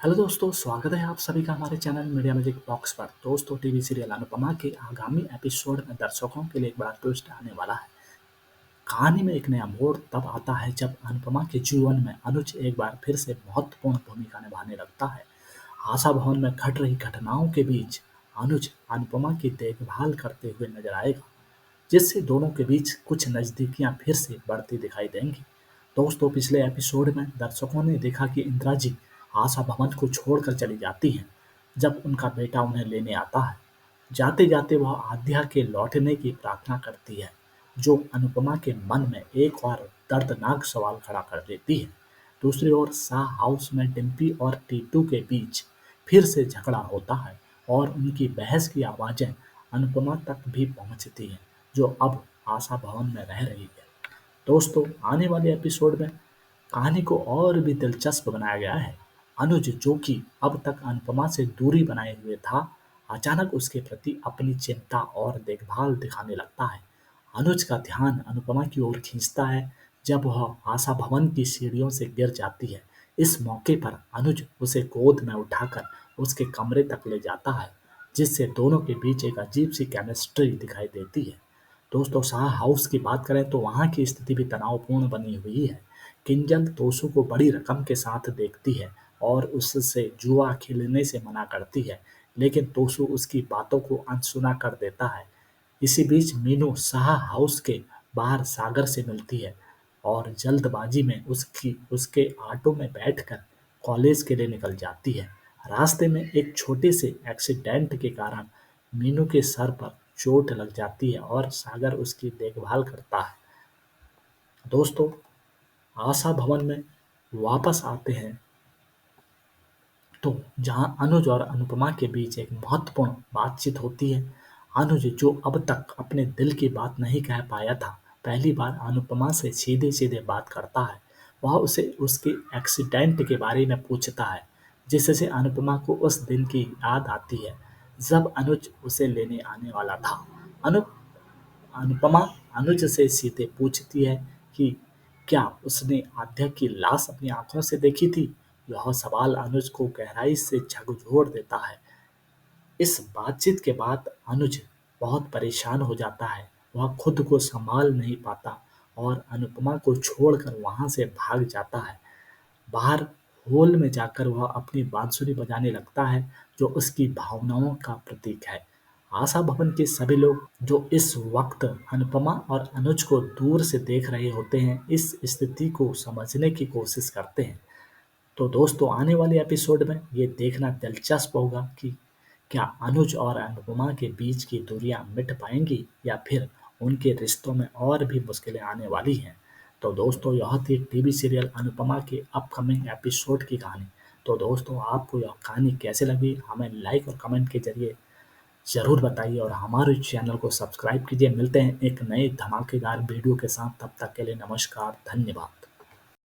Hello दोस्तों, स्वागत है आप सभी का हमारे चैनल मीडिया मैजिक बॉक्स पर। दोस्तों, टीवी सीरियल अनुपमा के आगामी एपिसोड में दर्शकों के लिए एक बड़ा ट्विस्ट आने वाला है। कहानी में एक नया मोड़ तब आता है जब अनुपमा के जीवन में अनुज एक बार फिर से महत्वपूर्ण भूमिका निभाने लगता है। आशा भवन में घट रही घटनाओं के बीच अनुज अनुपमा की देखभाल करते हुए नजर आएगा, जिससे दोनों के बीच कुछ नजदीकियां फिर से बढ़ती दिखाई देंगी। दोस्तों, पिछले एपिसोड में दर्शकों ने देखा कि इंदिरा जी आशा भवन को छोड़कर चली जाती हैं जब उनका बेटा उन्हें लेने आता है। जाते जाते वह आद्या के लौटने की प्रार्थना करती है, जो अनुपमा के मन में एक और दर्दनाक सवाल खड़ा कर देती है। दूसरी ओर शाह हाउस में डिम्पी और टीटू के बीच फिर से झगड़ा होता है और उनकी बहस की आवाजें अनुपमा तक भी पहुंचती हैं, जो अब आशा भवन में रह रही है। दोस्तों, आने वाले एपिसोड में कहानी को और भी दिलचस्प बनाया गया है। अनुज, जो कि अब तक अनुपमा से दूरी बनाए हुए था, अचानक उसके प्रति अपनी चिंता और देखभाल दिखाने लगता है। अनुज का ध्यान अनुपमा की ओर खींचता है जब वह आशा भवन की सीढ़ियों से गिर जाती है। इस मौके पर अनुज उसे गोद में उठाकर उसके कमरे तक ले जाता है, जिससे दोनों के बीच एक अजीब सी केमिस्ट्री दिखाई देती है। दोस्तों, शाह हाउस की बात करें तो वहाँ की स्थिति भी तनावपूर्ण बनी हुई है। किंजल तोसू को बड़ी रकम के साथ देखती है और उससे जुआ खेलने से मना करती है, लेकिन तोसू उसकी बातों को अनसुना कर देता है। इसी बीच मीनू शाह हाउस के बाहर सागर से मिलती है और जल्दबाजी में उसके ऑटो में बैठकर कॉलेज के लिए निकल जाती है। रास्ते में एक छोटे से एक्सीडेंट के कारण मीनू के सर पर चोट लग जाती है और सागर उसकी देखभाल करता है। दोस्तों, आशा भवन में वापस आते हैं तो जहां अनुज और अनुपमा के बीच एक महत्वपूर्ण बातचीत होती है। अनुज, जो अब तक अपने दिल की बात नहीं कह पाया था, पहली बार अनुपमा से सीधे सीधे बात करता है। वह उसे उसके एक्सीडेंट के बारे में पूछता है, जिससे अनुपमा को उस दिन की याद आती है जब अनुज उसे लेने आने वाला था। अनु अनुपमा अनुज से सीधे पूछती है कि क्या उसने आद्या की लाश अपनी आंखों से देखी थी। यह सवाल अनुज को गहराई से झकझोर देता है। इस बातचीत के बाद अनुज बहुत परेशान हो जाता है। वह खुद को संभाल नहीं पाता और अनुपमा को छोड़कर वहां से भाग जाता है। बाहर हॉल में जाकर वह अपनी बांसुरी बजाने लगता है, जो उसकी भावनाओं का प्रतीक है। आशा भवन के सभी लोग, जो इस वक्त अनुपमा और अनुज को दूर से देख रहे होते हैं, इस स्थिति को समझने की कोशिश करते हैं। तो दोस्तों, आने वाले एपिसोड में ये देखना दिलचस्प होगा कि क्या अनुज और अनुपमा के बीच की दूरियां मिट पाएंगी या फिर उनके रिश्तों में और भी मुश्किलें आने वाली हैं। तो दोस्तों, यह थी टीवी सीरियल अनुपमा के अपकमिंग एपिसोड की कहानी। तो दोस्तों, आपको यह कहानी कैसे लगी, हमें लाइक और कमेंट के जरिए ज़रूर बताइए और हमारे चैनल को सब्सक्राइब कीजिए। मिलते हैं एक नए धमाकेदार वीडियो के साथ। तब तक के लिए नमस्कार, धन्यवाद।